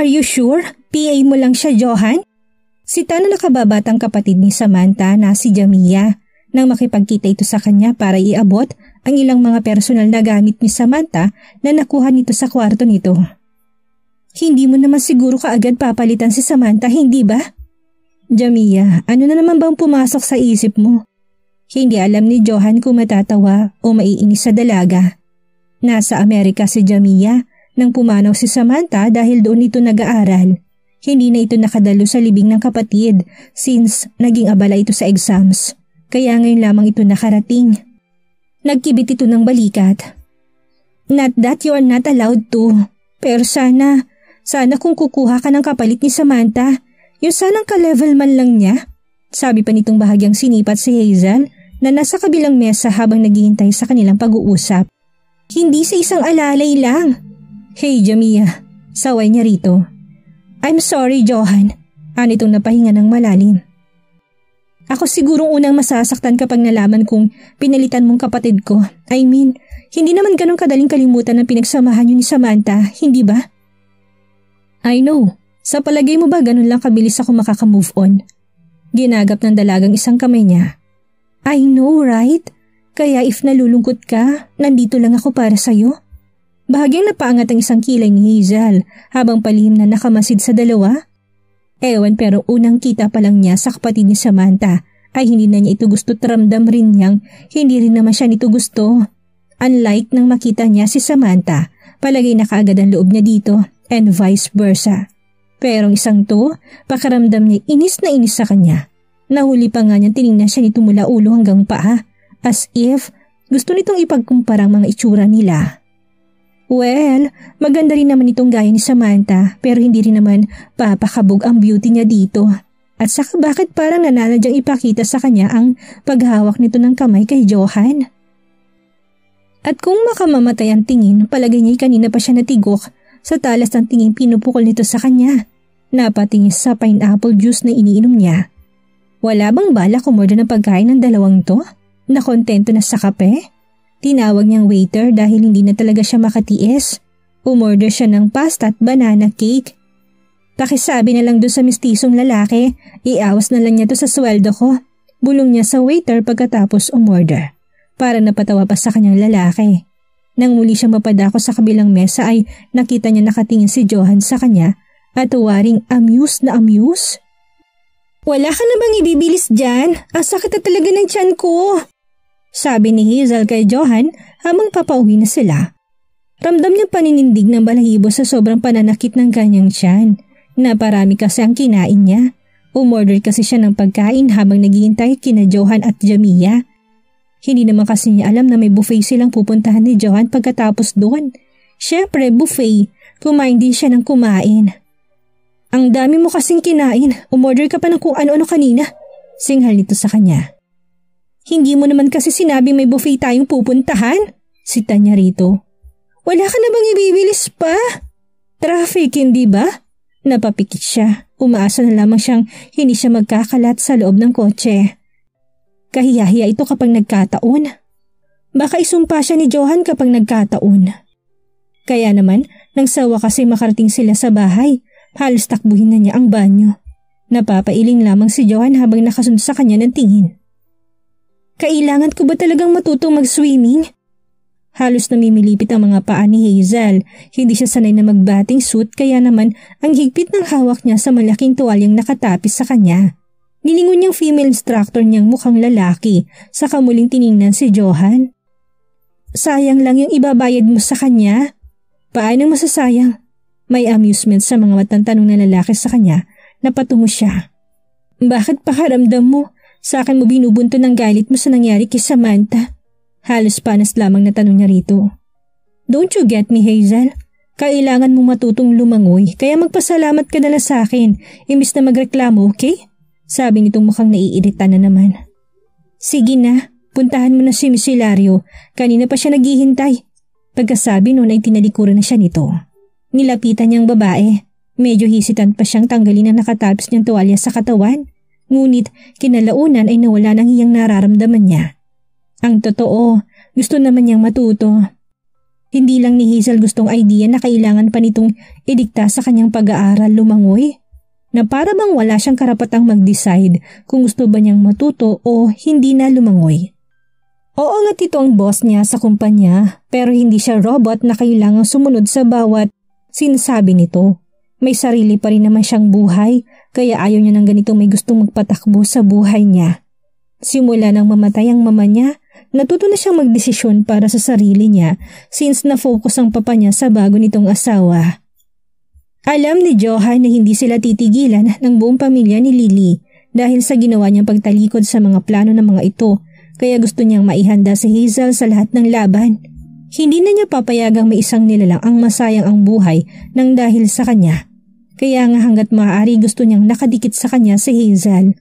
Are you sure? PA mo lang siya, Johan? Sita na nakababatang kapatid ni Samantha na si Jamia nang makipagkita ito sa kanya para iabot ang ilang mga personal na gamit ni Samantha na nakuha nito sa kwarto nito. Hindi mo naman siguro kaagad papalitan si Samantha, hindi ba? Jamia, ano na naman bang pumasok sa isip mo? Hindi alam ni Johan kung matatawa o maiinis sa dalaga. Nasa Amerika si Jamia nang pumanaw si Samantha dahil doon ito nag-aaral. Hindi na ito nakadalo sa libing ng kapatid since naging abala ito sa exams. Kaya ngayon lamang ito nakarating. Nagkibit ito ng balikat. Not that you are not allowed to. Pero sana kung kukuha ka ng kapalit ni Samantha, yung sanang ka-level man lang niya. Sabi pa nitong bahagyang sinipat si Hazel na nasa kabilang mesa habang naghihintay sa kanilang pag-uusap. Hindi sa isang alalay lang. Hey Jamia, saway niya rito. I'm sorry Johan, anitong napahinga ng malalim. Ako sigurong unang masasaktan kapag nalaman kong pinalitan mong kapatid ko. I mean, hindi naman ganun kadaling kalimutan ang pinagsamahan niyo ni Samantha, hindi ba? I know. Sa palagay mo ba ganun lang kabilis ako makaka-move on? Ginagap ng dalagang isang kamay niya. I know, right? Kaya if nalulungkot ka, nandito lang ako para sa'yo. Bahagyang napaangat ang isang kilay ni Hazel habang palihim na nakamasid sa dalawa. Ewan pero unang kita pa lang niya sa kapatid ni Samantha ay hindi na niya ito gusto at ramdam rin niyang hindi rin naman siya nito gusto. Unlike nang makita niya si Samantha, palagay na kaagad ang loob niya dito and vice versa. Pero ang isang to, pakiramdam niya inis na inis sa kanya. Nahuli pa nga niya tinignan siya nito mula ulo hanggang paa as if gusto nitong ipagkumpara ang mga itsura nila. Well, maganda rin naman itong gaya ni Samantha pero hindi rin naman papakabog ang beauty niya dito. At saka bakit parang nananadyang ipakita sa kanya ang paghawak nito ng kamay kay Johan? At kung makamamatay ang tingin, palagay niya kanina pa siya natigok sa talas ng tingin pinupukol nito sa kanya. Napatingin sa pineapple juice na iniinom niya. Wala bang balak umorder ng pagkain ng dalawang to? Nakontento na sa kape? Tinawag niyang waiter dahil hindi na talaga siya makatiis. Umorder siya ng pasta at banana cake. Pakisabi na lang doon sa mistisong lalaki, iawas na lang niya to sa sweldo ko. Bulong niya sa waiter pagkatapos umorder. Para napatawa pa sa kanyang lalaki. Nang muli siyang mapadako sa kabilang mesa ay nakita niya nakatingin si Johan sa kanya at waring amuse na amuse. Wala ka na bang ibibilis dyan? Ang sakit na talaga ng tiyan ko. Sabi ni Hazel kay Johan habang papauwi na sila. Ramdam niyang paninindig ng balahibo sa sobrang pananakit ng kanyang tiyan. Naparami kasi ang kinain niya. Umorder kasi siya ng pagkain habang naghihintay kina Johan at Jamia. Hindi naman kasi niya alam na may buffet silang pupuntahan ni Johan pagkatapos doon. Siyempre buffet, kumain din siya ng kumain. Ang dami mo kasing kinain, umorder ka pa ng kung ano-ano kanina. Singhal nito sa kanya. Hindi mo naman kasi sinabing may buffet tayong pupuntahan. Sita niya rito. Wala ka na bang ibibilis pa? Traffic, hindi ba? Napapikit siya. Umaasa na lamang siyang hindi siya magkakalat sa loob ng kotse. Kahiyahiya ito kapag nagkataon. Baka isumpa siya ni Johan kapag nagkataon. Kaya naman, nang sawa kasi makarating sila sa bahay, halos takbuhin na niya ang banyo. Napapailing lamang si Johan habang nakasunod sa kanya ng tingin. Kailangan ko ba talagang matutong mag-swimming? Halos namimilipit ang mga paa ni Hazel. Hindi siya sanay na mag-bathing suit kaya naman ang higpit ng hawak niya sa malaking tuwalyang nakatapis sa kanya. Nilingon niyang female instructor niyang mukhang lalaki saka muling tiningnan si Johan. Sayang lang yung ibabayad mo sa kanya. Paano masasayang? May amusement sa mga matang tanong na lalaki sa kanya. Napatungo siya. Bakit pakaramdam mo? Sa akin mo binubunto ng galit mo sa nangyari kay Samantha. Halos panas lamang na tanong niya rito. Don't you get me, Hazel? Kailangan mong matutong lumangoy kaya magpasalamat ka na lang sa akin imbis na magreklamo, okay? Sabi nitong mukhang naiirita na naman. Sige na, puntahan mo na si Miss Hilario. Kanina pa siya naghihintay. Pagkasabi noon ay tinalikuran na siya nito. Nilapitan niyang babae. Medyo hisitant pa siyang tanggalin ang nakatapis niyang tuwalya sa katawan. Ngunit kinalaunan ay nawala ng iyang nararamdaman niya. Ang totoo, gusto naman niyang matuto. Hindi lang ni Hazel gustong idea na kailangan pa nitong idikta sa kanyang pag-aaral lumangoy, na para bang wala siyang karapatang mag-decide kung gusto ba niyang matuto o hindi na lumangoy. Oo nga ito ang boss niya sa kumpanya, pero hindi siya robot na kailangang sumunod sa bawat sinasabi nito. May sarili pa rin naman siyang buhay, kaya ayaw niya ng ganitong may gustong magpatakbo sa buhay niya. Simula nang mamatay ang mama niya, natuto na siyang magdesisyon para sa sarili niya since na-focus ang papa niya sa bago nitong asawa. Alam ni Johan na hindi sila titigilan ng buong pamilya ni Lily dahil sa ginawa niyang pagtalikod sa mga plano ng mga ito, kaya gusto niyang maihanda si Hazel sa lahat ng laban. Hindi na niya papayagang may isang nilalang ang masayang ang buhay nang dahil sa kanya. Kaya nga hanggat maaari gusto niyang nakadikit sa kanya si Hazel.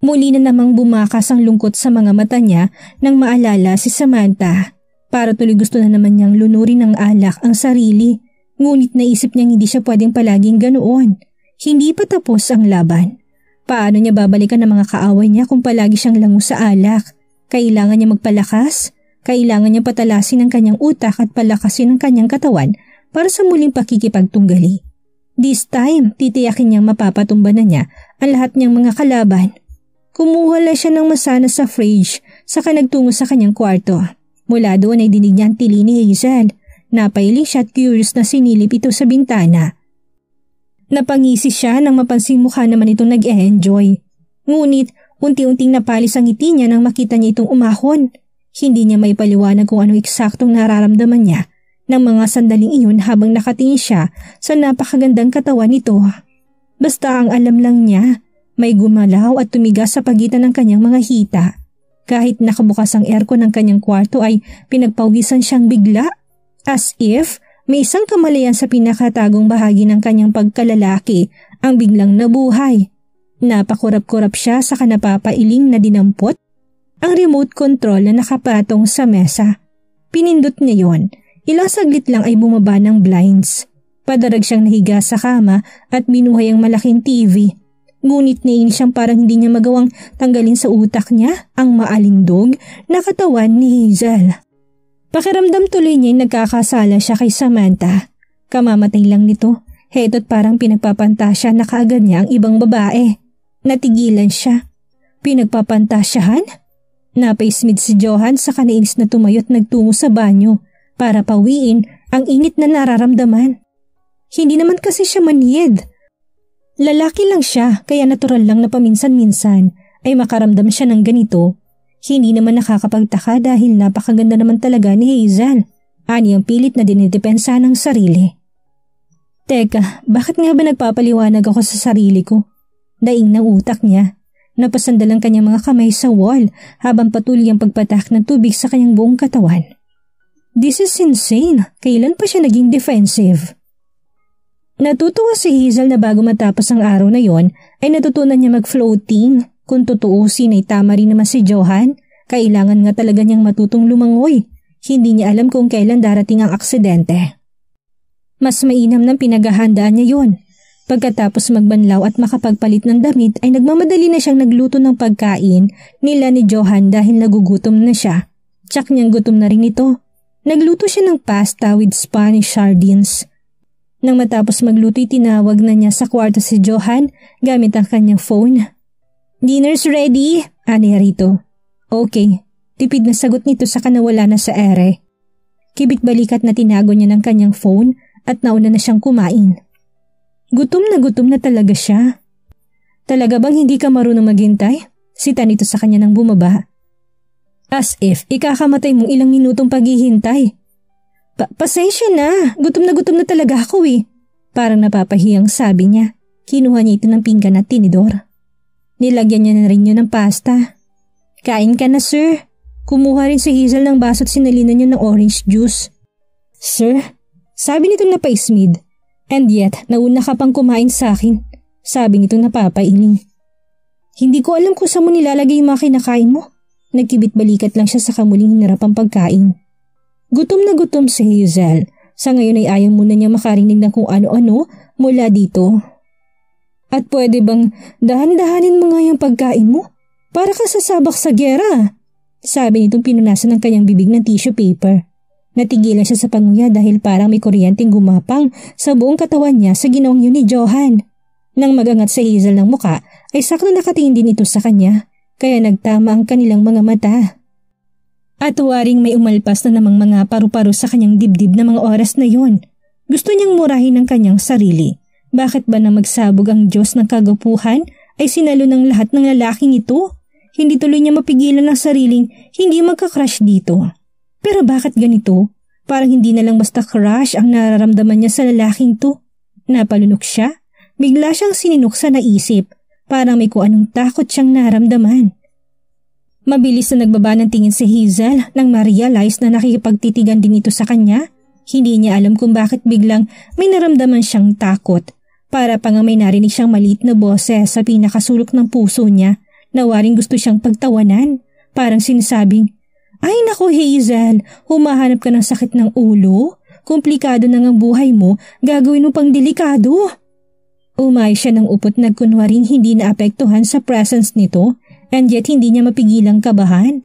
Muli na namang bumakas ang lungkot sa mga mata niya nang maalala si Samantha. Para tuloy gusto na naman niyang lunurin ng alak ang sarili. Ngunit naisip niyang hindi siya pwedeng palaging ganoon. Hindi pa tapos ang laban. Paano niya babalikan ang mga kaaway niya kung palagi siyang lango sa alak? Kailangan niya magpalakas? Kailangan niya patalasin ang kanyang utak at palakasin ang kanyang katawan para sa muling pakikipagtunggali. This time, titiyakin niyang mapapatumba na niya ang lahat niyang mga kalaban. Kumuha lang siya ng masana sa fridge, saka nagtungo sa kanyang kwarto. Mula doon ay dinig niya ang tili ni Hazel. Napailing siya at curious na sinilip ito sa bintana. Napangisi siya nang mapansin mukha naman itong nag-e-enjoy. Ngunit unti-unting napalis ang ngiti niya nang makita niya itong umahon. Hindi niya may paliwanag kung anong eksaktong nararamdaman niya ng mga sandaling iyon habang nakatingin siya sa napakagandang katawan nito. Basta ang alam lang niya, may gumalaw at tumigas sa pagitan ng kanyang mga hita. Kahit nakabukas ang aircon ng kanyang kwarto ay pinagpawisan siyang bigla, as if may isang kamalayan sa pinakatagong bahagi ng kanyang pagkalalaki ang biglang nabuhay. Napakurap-kurap siya sa napapailing na dinampot ang remote control na nakapatong sa mesa. Pinindot niya yon. Ilang saglit lang ay bumaba ng blinds. Padarag siyang nahiga sa kama at binuhay ang malaking TV. Ngunit nainis siyang parang hindi niya magawang tanggalin sa utak niya ang maalindog na katawan ni Hazel. Pakiramdam tuloy niya nagkakasala siya kay Samantha. Kamamatay lang nito, heto't parang pinagpapantasya na kaagad niya ang ibang babae. Natigilan siya. Pinagpapantasyahan? Napaismid si Johan sa kanainis na tumayo't nagtungo sa banyo para pawiin ang init na nararamdaman. Hindi naman kasi siya manhid. Lalaki lang siya kaya natural lang na paminsan-minsan ay makaramdam siya ng ganito. Hindi naman nakakapagtaka dahil napakaganda naman talaga ni Hazel. Ani ang pilit na dinidepensa ng sarili. Teka, bakit nga ba nagpapaliwanag ako sa sarili ko? Daing ng utak niya. Napasandal ang kanyang mga kamay sa wall habang patuloy ang pagpatak ng tubig sa kanyang buong katawan. This is insane. Kailan pa siya naging defensive? Natutuwa si Hazel na bago matapos ang araw na yon ay natutunan niya mag-floating. Kung tutuusin ay tama rin naman si Johan, kailangan nga talaga niyang matutong lumangoy. Hindi niya alam kung kailan darating ang aksidente. Mas mainam ng pinaghahandaan niya yon. Pagkatapos magbanlaw at makapagpalit ng damit ay nagmamadali na siyang nagluto ng pagkain nila ni Johan dahil nagugutom na siya. Tsak niyang gutom na rin ito. Nagluto siya ng pasta with Spanish sardines. Nang matapos magluto tinawag na niya sa kwarto si Johan gamit ang kanyang phone. Dinner's ready, ani rito. Okay, tipid na sagot nito sa kanawala na sa ere. Kibit balikat na tinago niya ng kanyang phone at nauna na siyang kumain. Gutom na talaga siya. Talaga bang hindi ka marunong maghintay? Sita nito sa kanya nang bumaba. As if ikakamatay mong ilang minutong paghihintay. Pasensya na gutom na talaga ako eh. Parang napapahiyang sabi niya. Kinuha niya ito ng pinggan at tinidor. Nilagyan niya na rin yun ng pasta. Kain ka na, sir. Kumuha rin si Hazel ng baso at sinalinan niya ng orange juice. Sir, sabi nitong napaismid. And yet, nauna ka pang kumain sa akin. Sabi nitong napapailing. Hindi ko alam kung saan mo nilalagay yung mga kinakain mo. Nagkibit balikat lang siya sa kamuling hinarapang pagkain. Gutom na gutom si Hazel. Sa ngayon ay ayaw muna niya makarinig ng kung ano-ano mula dito. At pwede bang dahan-dahanin mo nga yung pagkain mo? Para ka sasabak sa gera. Sabi nitong pinunasan ng kanyang bibig ng tissue paper. Natigilan siya sa panguya dahil parang may kuryenteng gumapang sa buong katawan niya sa ginawang yun ni Johan. Nang magangat sa Hazel ng muka ay sakto nakatingin din ito sa kanya kaya nagtama ang kanilang mga mata. At waring may umalpas na namang mga paru-paro sa kanyang dibdib na mga oras na yon. Gusto niyang murahin ang kanyang sarili. Bakit ba na magsabog ang Diyos ng kagapuhan ay sinalo ng lahat ng lalaking ito? Hindi tuloy niya mapigilan ang sariling hindi magka-crush dito. Pero bakit ganito? Parang hindi na lang basta crush ang nararamdaman niya sa lalaking to. Napalunok siya. Bigla siyang sininok sa naisip. Parang may kung anong takot siyang naramdaman. Mabilis na nagbaba ng tingin si Hazel nang ma-realize na nakikipagtitigan din ito sa kanya. Hindi niya alam kung bakit biglang may naramdaman siyang takot. Para pa nga may narinig siyang maliit na boses sa pinakasulok ng puso niya na waring gusto siyang pagtawanan. Parang sinasabing, "Ay naku Hazel, humahanap ka ng sakit ng ulo? Komplikado na ang buhay mo, gagawin mo pang delikado." Umay siya ng upot na kunwaring hindi naapektuhan sa presence nito and yet hindi niya mapigilang kabahan.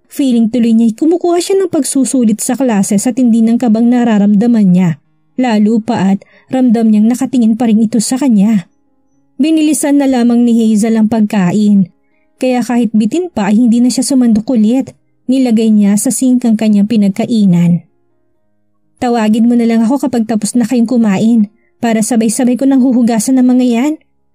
Feeling tuloy niya kumukuha siya ng pagsusulit sa klase sa tindi ng kabang nararamdaman niya. Lalo pa at ramdam niyang nakatingin pa rin ito sa kanya. Binilisan na lamang ni Hazel ang pagkain. Kaya kahit bitin pa ay hindi na siya sumandok ulit. Nilagay niya sa sink ang kanyang pinagkainan. "Tawagin mo na lang ako kapag tapos na kayong kumain para sabay-sabay ko nang huhugasan ng mga yan."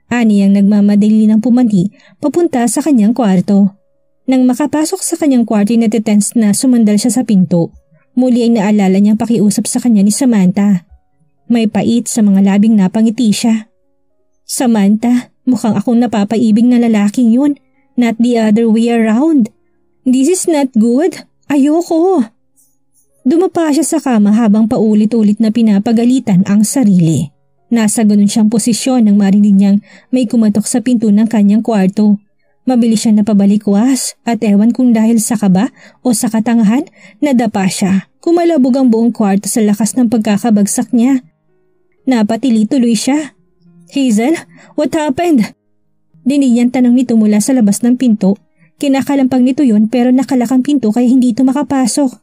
Ani ang nagmamadali ng pumanhi papunta sa kanyang kwarto. Nang makapasok sa kanyang kwarto ay natitense na sumandal siya sa pinto. Muli ay naalala niyang pakiusap sa kanya ni Samantha. May pait sa mga labing napangiti siya. "Samantha, mukhang akong napapaibig na lalaking yun, not the other way around. This is not good. Ayoko." Dumapa siya sa kama habang paulit-ulit na pinapagalitan ang sarili. Nasa ganun siyang posisyon nang marinig niyang may kumatok sa pinto ng kanyang kwarto. Mabilis siya napabalikwas at ewan kung dahil sa kaba o sa katangahan, nadapa siya. Kumalabog ang buong kwarto sa lakas ng pagkakabagsak niya. Napatili tuloy siya. "Hazel, what happened?" Dinig niyang tanong nito mula sa labas ng pinto. Kinakalampag nito yon pero nakalakang pinto kaya hindi ito makapasok.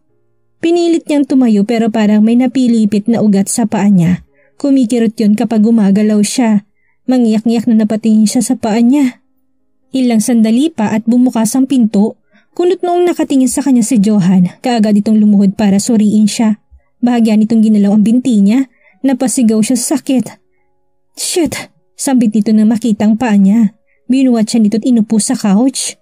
Pinilit niyang tumayo pero parang may napilipit na ugat sa paa niya. Kumikirot yon kapag gumagalaw siya. Mangiyak-ngiyak na napatingin siya sa paa niya. Ilang sandali pa at bumukas ang pinto. Kunot noong nakatingin sa kanya si Johan, kaagad itong lumuhod para suriin siya. Bahagyan itong ginalaw ang binti niya. Napasigaw siya sa sakit. "Shit!" Sambit nito na makita ang paa niya. Binuhat siya nito at inupo sa couch.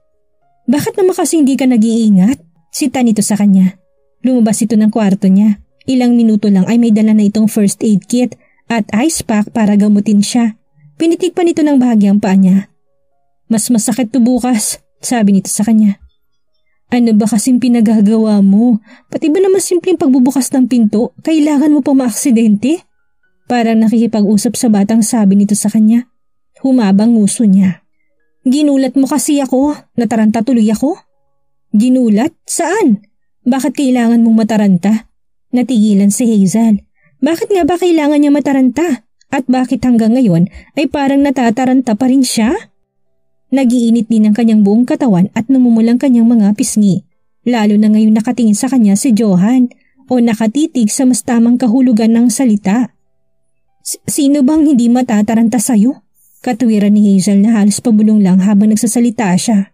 "Bakit naman kasi hindi ka nag-iingat?" Sita nito sa kanya. Lumabas ito ng kwarto niya. Ilang minuto lang ay may dala na itong first aid kit at ice pack para gamutin siya. Pinitik pa nito ng bahagyang paa niya. "Mas masakit to bukas," sabi nito sa kanya. "Ano ba kasing pinagagawa mo? Pati ba naman simpleng pagbubukas ng pinto, kailangan mo pang maaksidente?" Parang nakikipag-usap sa batang sabi nito sa kanya. Humabang nguso niya. "Ginulat mo kasi ako, nataranta tuloy ako." "Ginulat? Saan? Bakit kailangan mong mataranta?" Natigilan si Hazel. Bakit nga ba kailangan niya mataranta? At bakit hanggang ngayon ay parang natataranta pa rin siya? Nagiinit din ang kanyang buong katawan at namumulang kanyang mga pisngi. Lalo na ngayon nakatingin sa kanya si Johan o nakatitig sa mas tamang kahulugan ng salita. "Sino bang hindi matataranta sa'yo?" Katuwiran ni Hazel na halos pabulong lang habang nagsasalita siya.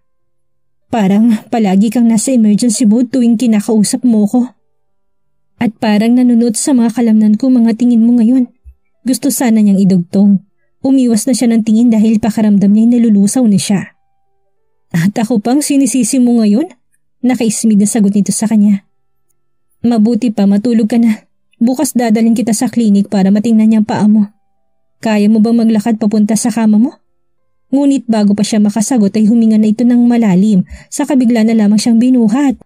"Parang palagi kang nasa emergency mode tuwing kinakausap mo ko. At parang nanunod sa mga kalamnan ko mga tingin mo ngayon." Gusto sana niyang idugtong. Umiwas na siya ng tingin dahil pakaramdam niya nalulusaw na siya. "At ako pang sinisisi mo ngayon?" Nakaismid na sagot nito sa kanya. "Mabuti pa matulog ka na. Bukas dadalhin kita sa klinik para matingnan niyang paa mo. Kaya mo bang maglakad papunta sa kama mo?" Ngunit bago pa siya makasagot ay huminga na ito ng malalim, saka bigla na lamang siyang binuhat.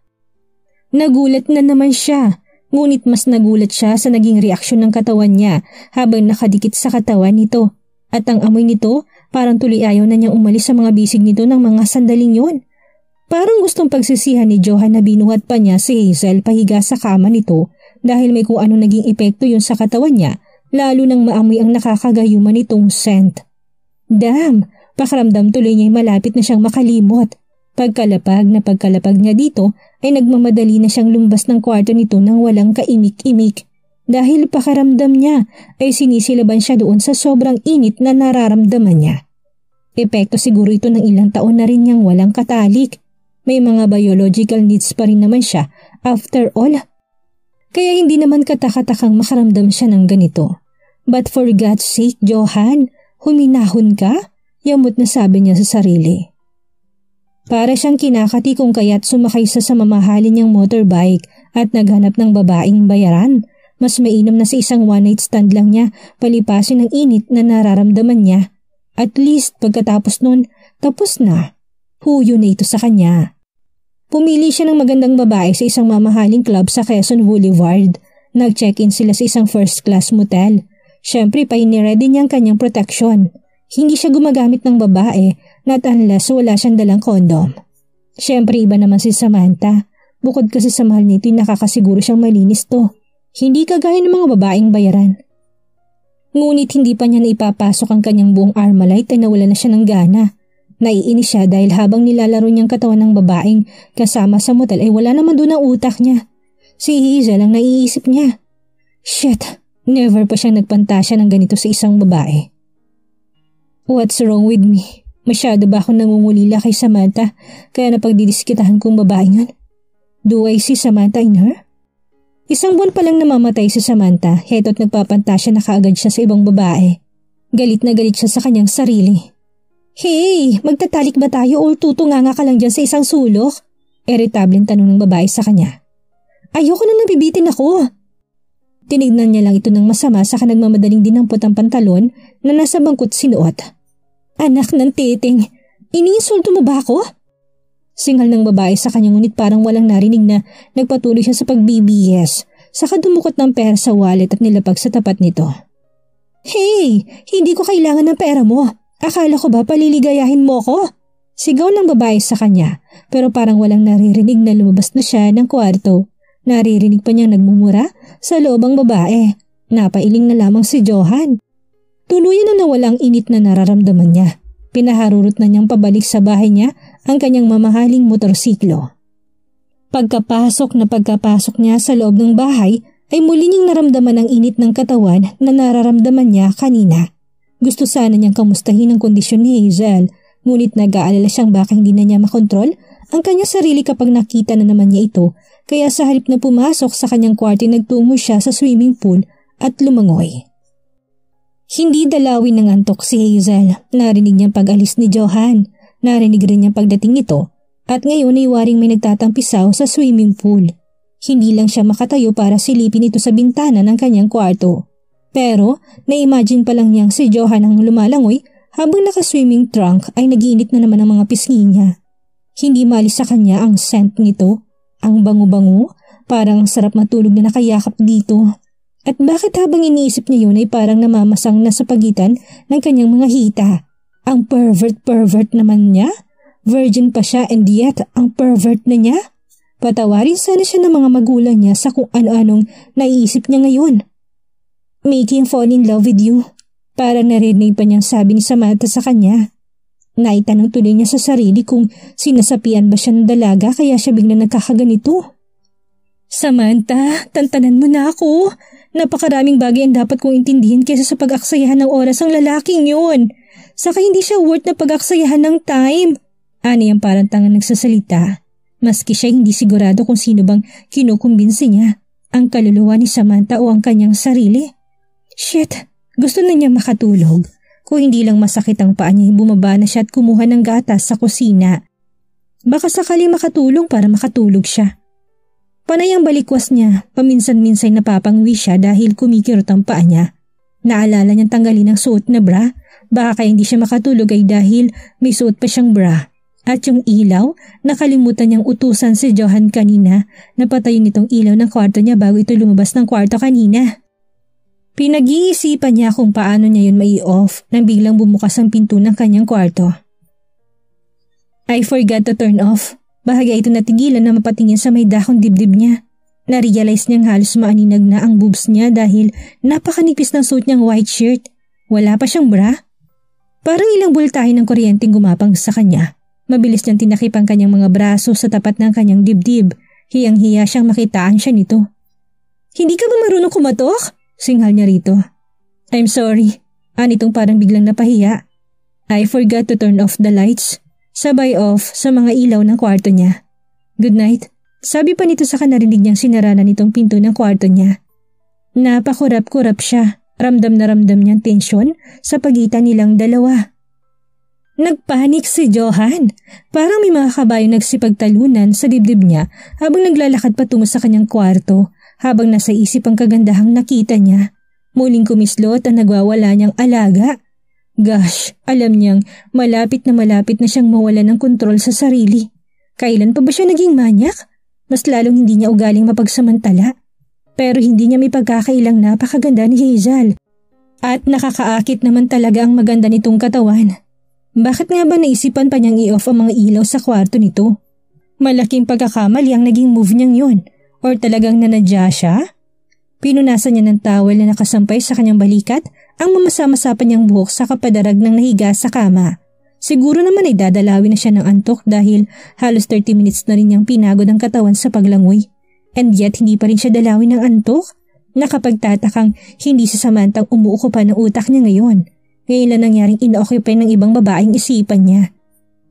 Nagulat na naman siya, ngunit mas nagulat siya sa naging reaksyon ng katawan niya habang nakadikit sa katawan nito. At ang amoy nito parang tuloy ayaw na niyang umalis sa mga bisig nito ng mga sandaling yon. Parang gustong pagsisihan ni Johan na binuhat pa niya si Hazel pahiga sa kama nito dahil may kung ano naging epekto yun sa katawan niya, lalo nang maamoy ang nakakagayuma nitong scent. Damn! Pakiramdam tuloy niya'y malapit na siyang makalimot. Pagkalapag niya dito ay nagmamadali na siyang lumabas ng kwarto nito nang walang kaimik-imik. Dahil pakaramdam niya ay sinisilaban siya doon sa sobrang init na nararamdaman niya. Epekto siguro ito ng ilang taon na rin niyang walang katalik. May mga biological needs pa rin naman siya after all. Kaya hindi naman katakatakang makaramdam siya ng ganito. But for God's sake, Johan, huminahon ka? Yamot na sabi niya sa sarili. Para siyang kinakati kung kaya't sumakay sa mamahalin niyang motorbike at naghanap ng babaeng bayaran. Mas mainam na sa isang one-night stand lang niya palipasin ang init na nararamdaman niya. At least pagkatapos nun, tapos na. Huyo na ito sa kanya. Pumili siya ng magandang babae sa isang mamahaling club sa Quezon Boulevard. Nag-check-in sila sa isang first-class motel. Siyempre pa iniredy niya ang kanyang protection. Hindi siya gumagamit ng babae not unless wala siyang dalang kondom. Siyempre iba naman si Samantha. Bukod kasi sa mahal nito nakakasiguro siyang malinis to. Hindi kagaya ng mga babaeng bayaran. Ngunit hindi pa niya naipapasok ang kanyang buong Armalite ay nawala na siya ng gana. Naiinis siya dahil habang nilalaro niyang katawan ng babaeng kasama sa motel ay wala naman doon ang utak niya. Si Hazel ang naiisip niya. Shit, never pa siyang nagpantasya ng ganito sa isang babae. What's wrong with me? Masyado ba akong nangungulila kay Samantha kaya napagdidiskitahan kong babae yun? Do I see Samantha in her? Isang buwan pa lang namamatay si Samantha, heto't nagpapantasya na kaagad siya sa ibang babae. Galit na galit siya sa kanyang sarili. Hey, magtatalik ba tayo o tutunganga ka lang dyan sa isang sulok? Irritableng tanong ng babae sa kanya. Ayoko na nabibitin ako. Tinignan niya lang ito ng masama saka nagmamadaling dinampot ang pantalon na nasa bangkot sinuot. Anak ng titing, iniinsulto mo ba ako? Singal ng babae sa kanya ngunit parang walang narinig na nagpatuloy siya sa pagbibiyes. Saka dumukot ng pera sa wallet at nilapag sa tapat nito. Hey, hindi ko kailangan ng pera mo. Akala ko ba paliligayahin mo ko? Sigaw ng babae sa kanya pero parang walang naririnig na lumabas na siya ng kwarto. Naririnig pa niyang nagmumura sa loob ang babae. Napailing na lamang si Johan. Tuluyan na nawalang init na nararamdaman niya. Pinaharurot na niyang pabalik sa bahay niya ang kanyang mamahaling motorsiklo. Pagkapasok niya sa loob ng bahay ay muli niyang naramdaman ang init ng katawan na nararamdaman niya kanina. Gusto sana niyang kamustahin ang kondisyon ni Hazel, ngunit nag-aalala siyang baka hindi na niya makontrol ang kanyang sarili kapag nakita na naman niya ito. Kaya sa halip na pumasok sa kanyang kwarto nagtungo siya sa swimming pool at lumangoy. Hindi dalawin ng antok si Hazel. Narinig niyang pag-alis ni Johan. Narinig rin niyang pagdating nito at ngayon ay waring may nagtatampisaw sa swimming pool. Hindi lang siya makatayo para silipin ito sa bintana ng kanyang kwarto. Pero na-imagine pa lang niyang si Johan ang lumalangoy habang naka-swimming trunk ay nag-iinit na naman ang mga pisngi niya. Hindi malis sa kanya ang scent nito. Ang bango-bango, parang sarap matulog na nakayakap dito. At bakit habang iniisip niya yun ay parang namamasang na sa pagitan ng kanyang mga hita? Ang pervert naman niya? Virgin pa siya and yet ang pervert na niya? Patawarin sana siya ng mga magulang niya sa kung ano-anong naiisip niya ngayon. Making fall in love with you. Parang narinig pa niyang sabi ni Samantha sa kanya. Naitanong tuloy niya sa sarili kung sinasapian ba siya ng dalaga kaya siya biglang nagkakaganito. Samantha, tantanan mo na ako. Napakaraming bagay ang dapat kong intindihin kaysa sa pag-aksayahan ng oras ang lalaking yun. Saka hindi siya worth na pag-aksayahan ng time. Ani ang parang tangang nagsasalita. Maski siya hindi sigurado kung sino bang kinukumbinsi niya. Ang kaluluwa ni Samantha o ang kanyang sarili. Shit, gusto na niya makatulog. Kung hindi lang masakit ang paa niya, bumaba na siya at kumuha ng gatas sa kusina. Baka sakali makatulong para makatulog siya. Panay ang balikwas niya, paminsan-minsay napapangwi siya dahil kumikirot ang paa niya. Naalala niyang tanggalin ang suot na bra, baka kaya hindi siya makatulog ay dahil may suot pa siyang bra. At yung ilaw, nakalimutan niyang utusan si Johan kanina na patayin itong ilaw ng kwarto niya bago ito lumabas ng kwarto kanina. Pinag-iisipan niya kung paano niya yun mai-off nang biglang bumukas ang pinto ng kanyang kwarto. I forgot to turn off. Bahagya ito natigilan na mapatingin sa may dahon dibdib niya. Na-realize niyang halos maaninag na ang boobs niya dahil napakanipis ng suot niyang white shirt. Wala pa siyang bra. Parang ilang bultahe ng kuryenteng gumapang sa kanya. Mabilis niyang tinakip ang kanyang mga braso sa tapat ng kanyang dibdib. Hiyang-hiya siyang makitaan siya nito. Hindi ka ba marunong kumatok? Singhal niya rito. I'm sorry. Anitong parang biglang napahiya. I forgot to turn off the lights. Sabay off sa mga ilaw ng kwarto niya. Good night. Sabi pa nito saka narinig niyang sinara na nitong pinto ng kwarto niya. Napakurap-kurap siya. Ramdam na ramdam niyang tensyon sa pagitan nilang dalawa. Nagpanik si Johan. Parang may mga kabayong nagsipagtalunan sa dibdib niya habang naglalakad patungo sa kanyang kwarto habang nasa isip ang kagandahang nakita niya. Muling kumislot ang nagwawala niyang alaga. Gosh, alam niyang malapit na siyang mawala ng kontrol sa sarili. Kailan pa ba siya naging manyak? Mas lalong hindi niya ugaling mapagsamantala. Pero hindi niya may pagkakailang napakaganda ni Hazel. At nakakaakit naman talaga ang maganda nitong katawan. Bakit nga ba naisipan pa niyang i-off ang mga ilaw sa kwarto nito? Malaking pagkakamali ang naging move niyang yun. Or talagang nanadya siya? Pinunasan niya ng towel na nakasampay sa kanyang balikat ang mamasa-masa pa niyang buhok sa kapadarag ng nahiga sa kama. Siguro naman ay dadalawin na siya ng antok dahil halos 30 minutes na rin niyang pinagod ang katawan sa paglangoy. And yet hindi pa rin siya dalawin ng antok. Nakapagtatakang hindi si Samantang umuuko pa ng utak niya ngayon. Ngayon lang nangyaring ina-occupy ng ibang babaeng isipan niya.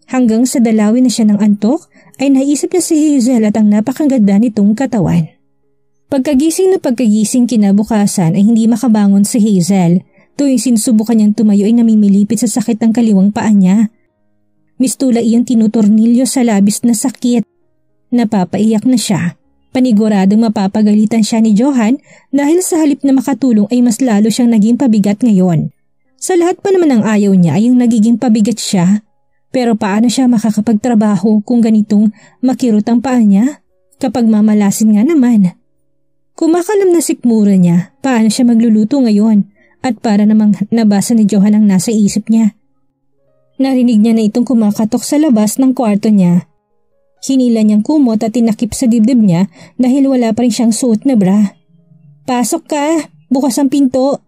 Hanggang sa dalawin na siya ng antok ay naisip niya si Hazel at ang napakaganda nitong katawan. Pagkagising kinabukasan ay hindi makabangon si Hazel. Tuwing sinusubukan niyang tumayo ay namimilipit sa sakit ng kaliwang paa niya. Mistula iyang tinutornilyo sa labis na sakit. Napapaiyak na siya. Paniguradong mapapagalitan siya ni Johan dahil sa halip na makatulong ay mas lalo siyang naging pabigat ngayon. Sa lahat pa naman ng ayaw niya ay yung nagiging pabigat siya. Pero paano siya makakapagtrabaho kung ganitong makirot ang paa niya? Kapag mamalasin nga naman. Kumakalam na sikmura niya, paano siya magluluto ngayon? At para namang nabasa ni Johan ang nasa isip niya. Narinig niya na itong kumakatok sa labas ng kwarto niya. Hinila niyang kumot at tinakip sa dibdib niya dahil wala pa rin siyang suot na bra. Pasok ka! Bukas ang pinto!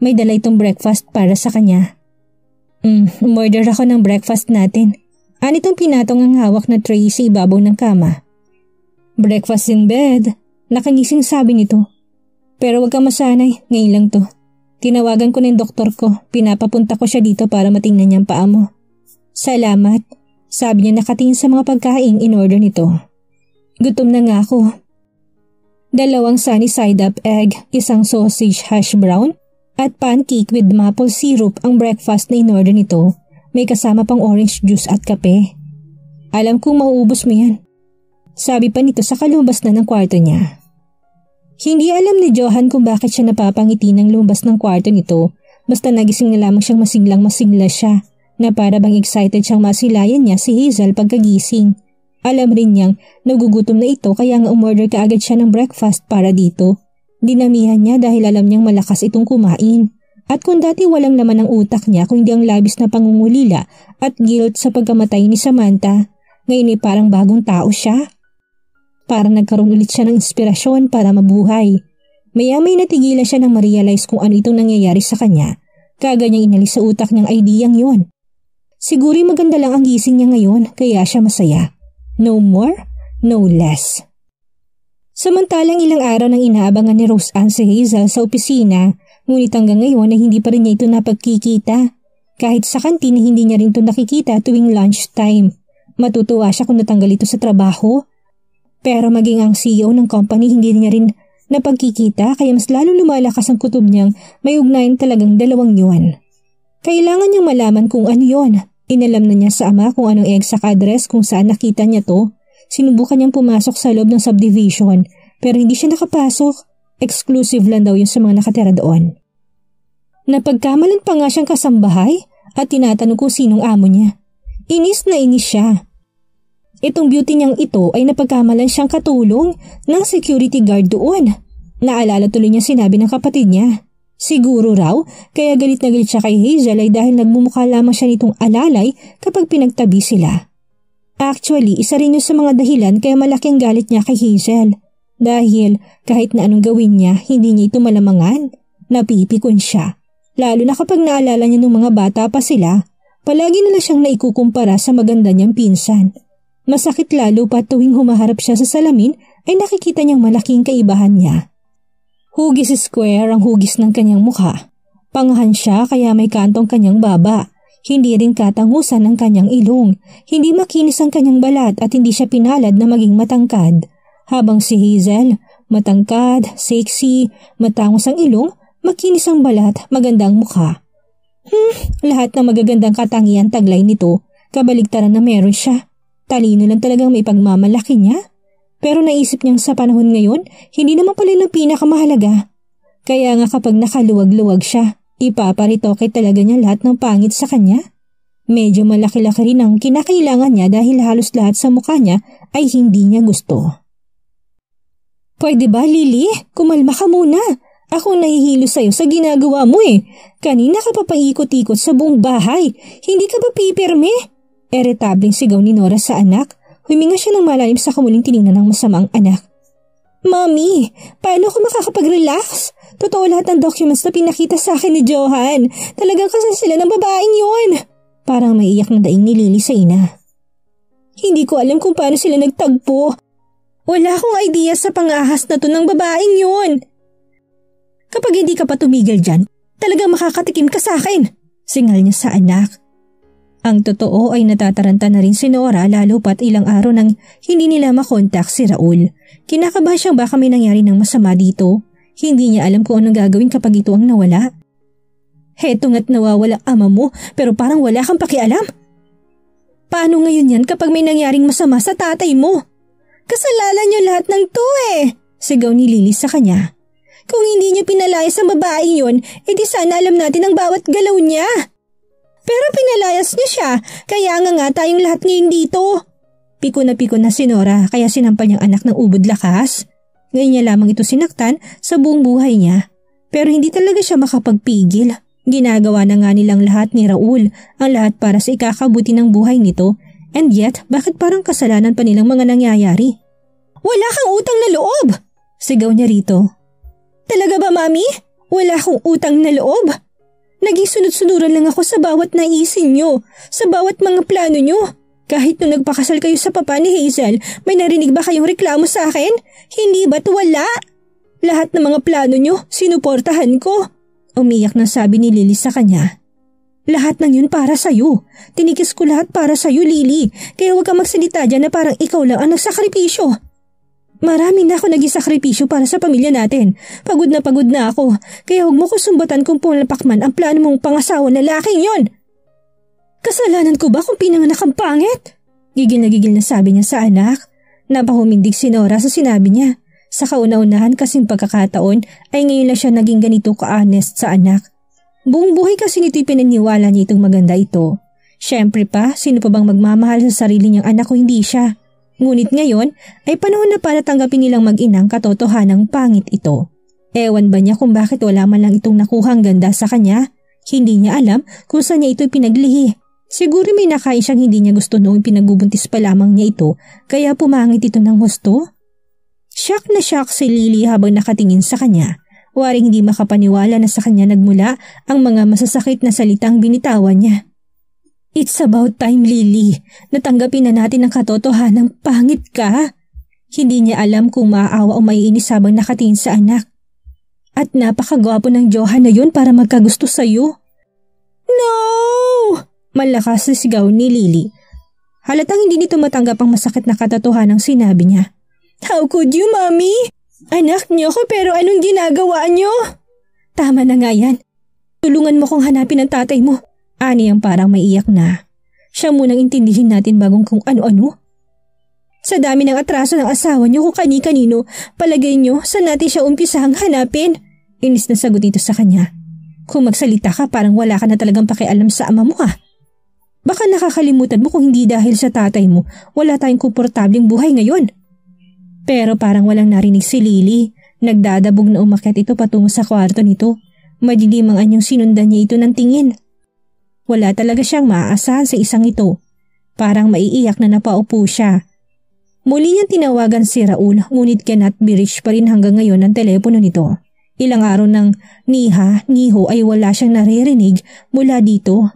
May dala itong breakfast para sa kanya. Umorder ako ng breakfast natin. Anitong pinatong ang hawak na tray sa ibabaw ng kama. Breakfast in bed. Nakangising sabi nito. Pero wag kang masanay, ngayon lang to. Tinawagan ko na yung doktor ko. Pinapapunta ko siya dito para matingnan niyang paa mo. Salamat. Sabi niya nakatingin sa mga pagkain in order nito. Gutom na nga ako. 2 sunny side up egg, 1 sausage hash brown, at pancake with maple syrup ang breakfast na in order nito. May kasama pang orange juice at kape. Alam kong mauubos mo yan. Sabi pa nito sa kalubas na ng kwarto niya. Hindi alam ni Johan kung bakit siya napapangiti ng lumabas ng kwarto nito. Basta nagising na lamang siyang masiglang-masigla siya. Na para bang excited siyang masilayan niya si Hazel pagkagising. Alam rin niyang nagugutom na ito kaya nga umorder kaagad siya ng breakfast para dito. Dinamihan niya dahil alam niyang malakas itong kumain. At kung dati walang laman ang utak niya kung hindi ang labis na pangungulila at guilt sa pagkamatay ni Samantha, ngayon ay parang bagong tao siya. Parang nagkaroon ulit siya ng inspirasyon para mabuhay. Maya-may natigilan siya nang ma-realize kung ano itong nangyayari sa kanya. Kaagad niyang inalis sa utak niyang ideyang yon. Siguro maganda lang ang gising niya ngayon kaya siya masaya. No more, no less. Samantalang ilang araw nang inaabangan ni Rose Ann si Hazel sa opisina, ngunit hanggang ngayon ay hindi pa rin niya ito napagkikita. Kahit sa kantin hindi niya rin ito nakikita tuwing lunchtime. Matutuwa siya kung natanggal ito sa trabaho. Pero maging ang CEO ng company hindi niya rin napagkikita kaya mas lalo lumalakas ang kutob niyang may ugnayan talagang 2 yun. Kailangan niyang malaman kung ano yon. Inalam na niya sa ama kung anong exact address kung saan nakita niya to. Sinubukan niyang pumasok sa loob ng subdivision pero hindi siya nakapasok. Exclusive lang daw yun sa mga nakatira doon. Napagkamalan pa nga siyang kasambahay at tinatanong kung sinong amo niya. Inis na inis siya. Itong beauty niyang ito ay napagkamalan siyang katulong ng security guard doon. Naalala tuloy niya sinabi ng kapatid niya. Siguro raw, kaya galit na galit siya kay Hazel ay dahil nagmumukha lamang siya nitong alalay kapag pinagtabi sila. Actually, isa rin yun sa mga dahilan kaya malaking galit niya kay Hazel. Dahil kahit na anong gawin niya, hindi niya ito malamangan. Napipikon siya. Lalo na kapag naalala niya nung mga bata pa sila Palagi nila siyang naikukumpara sa maganda niyang pinsan. Masakit lalo pa tuwing humaharap siya sa salamin ay nakikita niyang malaking kaibahan niya. Hugis square ang hugis ng kanyang mukha. Pangahan siya kaya may kantong kanyang baba. Hindi rin katangusan ang kanyang ilong. Hindi makinis ang kanyang balat at hindi siya pinalad na maging matangkad. Habang si Hazel, matangkad, sexy, matangos ang ilong, makinis ang balat, magandang mukha. Lahat ng magagandang katangian taglay nito, kabaligtaran na meron siya. Talino lang talagang may pagmamalaki niya. Pero naisip niyang sa panahon ngayon, hindi naman pala ng pinakamahalaga. Kaya nga kapag nakaluwag-luwag siya, ipaparitoke talaga niya lahat ng pangit sa kanya. Medyo malaki-laki rin ang kinakailangan niya dahil halos lahat sa mukha niya ay hindi niya gusto. Pwede ba, Lily? Kumalma ka muna. Ako nahihilo sa'yo sa ginagawa mo eh. Kanina ka pa paikot-ikot sa buong bahay. Hindi ka ba pipirme? Irritabling sigaw ni Nora sa anak. Huminga siya ng malalim sa kumuling tiningnan ng masamang anak. Mami, paano ako makakapag-relax? Totoo lahat ng documents na pinakita sa akin ni Johan. Talagang kasal sila ng babaeng yun. Parang maiyak na daing ni Lily sa ina. Hindi ko alam kung paano sila nagtagpo. Wala akong idea sa pang-ahas na to ng babaeng yun. Kapag hindi ka pa tumigil dyan, talagang makakatikim ka sa akin. Singal niya sa anak. Ang totoo ay natataranta na rin si Nora lalo pat ilang araw nang hindi nila makontak si Raul. Kinakabahan siyang baka may nangyari ng masama dito. Hindi niya alam kung anong gagawin kapag ito ang nawala. Heto nga't nawawala ama mo pero parang wala kang pakialam. Paano ngayon yan kapag may nangyaring masama sa tatay mo? Kasalanan niyo lahat ng to eh, sigaw ni Lily sa kanya. Kung hindi niyo pinalayas ang babae yon, edi sana alam natin ang bawat galaw niya. Pero pinalayas niya siya, kaya nga tayong lahat ngayon dito. Piko na si Nora kaya sinampal niyang anak ng ubod lakas. Ngayon niya lamang ito sinaktan sa buong buhay niya. Pero hindi talaga siya makapagpigil. Ginagawa na nga nilang lahat ni Raul, ang lahat para sa ikakabuti ng buhay nito. And yet, bakit parang kasalanan pa nilang mga nangyayari? Wala kang utang na loob! Sigaw niya rito. Talaga ba, Mami? Wala akong utang na loob? Naging sunod-sunuran lang ako sa bawat naisin nyo, sa bawat mga plano nyo. Kahit nung nagpakasal kayo sa papa ni Hazel, may narinig ba kayong reklamo sa akin? Hindi ba't wala? Lahat ng mga plano nyo, sinuportahan ko. Umiyak na sabi ni Lily sa kanya. Lahat ng yun para sa'yo. Tinikis ko lahat para sa'yo, Lily. Kaya huwag kang magsalita dyan na parang ikaw lang ang nagsakripisyo. Marami na ako nagisakripisyo para sa pamilya natin. Pagod na ako. Kaya huwag mo ko sumbatan kung pumalapak man ang plano mong pangasawa na laking yon. Kasalanan ko ba kung pinanganak ang pangit? Gigil na sabi niya sa anak. Napahumindig si Nora sa sinabi niya. Sa kauna-unahan kasing pagkakataon ay ngayon lang siya naging ganito ka-honest sa anak. Buong buhay kasi nito'y pinaniwala niya itong maganda ito. Siyempre pa, sino pa bang magmamahal sa sarili niyang anak kung hindi siya? Ngunit ngayon ay panahon na para tanggapin nilang mag-inang katotohanang pangit ito. Ewan ba niya kung bakit wala man lang itong nakuhang ganda sa kanya? Hindi niya alam kung saan niya ito'y pinaglihi. Siguro may nakain siyang hindi niya gusto noong pinagbubuntis pa lamang niya ito kaya pumangit ito ng husto. Shock na shock si Lily habang nakatingin sa kanya. Waring hindi makapaniwala na sa kanya nagmula ang mga masasakit na salitang binitawan niya. It's about time, Lily. Natanggapin na natin ang katotohanan, pangit ka. Hindi niya alam kung maaawa o maiinis habang nakatingin sa anak. At napakagwapo ng Johan na yun para magkagusto sa'yo. No! Malakas na sigaw ni Lily. Halatang hindi nito matanggap ang masakit na katotohanang sinabi niya. How could you, Mommy? Anak niyo ko pero anong ginagawa niyo? Tama na nga yan. Tulungan mo kong hanapin ang tatay mo. Ani ang parang maiyak na. Siya munang intindihin natin bagong kung ano-ano. Sa dami ng atraso ng asawa niyo kung kani-kanino, palagay niyo saan natin siya umpisahang hanapin? Inis na sagot ito sa kanya. Kung magsalita ka parang wala ka na talagang pakialam sa ama mo ha. Baka nakakalimutan mo kung hindi dahil sa tatay mo, wala tayong komportabling buhay ngayon. Pero parang walang narinig si Lily. Nagdadabog na umakyat ito patungo sa kwarto nito. Madilim ang anyong sinundan niya ito ng tingin. Wala talaga siyang maaasahan sa isang ito. Parang maiiyak na napaupo siya. Muli niyang tinawagan si Raul ngunit cannot be reached pa rin hanggang ngayon ang telepono nito. Ilang araw ng niho ay wala siyang naririnig mula dito.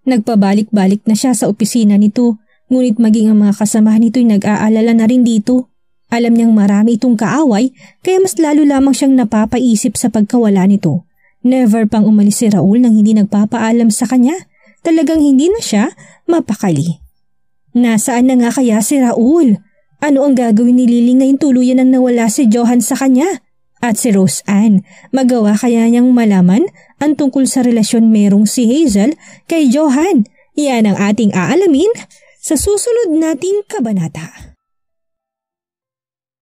Nagpabalik-balik na siya sa opisina nito, ngunit maging ang mga kasamahan nito'y nag-aalala na rin dito. Alam niyang marami itong kaaway kaya mas lalo lamang siyang napapaisip sa pagkawala nito. Never pang umalis si Raul nang hindi nagpapaalam sa kanya. Talagang hindi na siya mapakali. Nasaan na nga kaya si Raul? Ano ang gagawin ni Lily ngayon tuluyan nang nawala si Johan sa kanya? At si Rose Ann, magawa kaya niyang malaman ang tungkol sa relasyon merong si Hazel kay Johan? Yan ang ating aalamin sa susunod nating kabanata.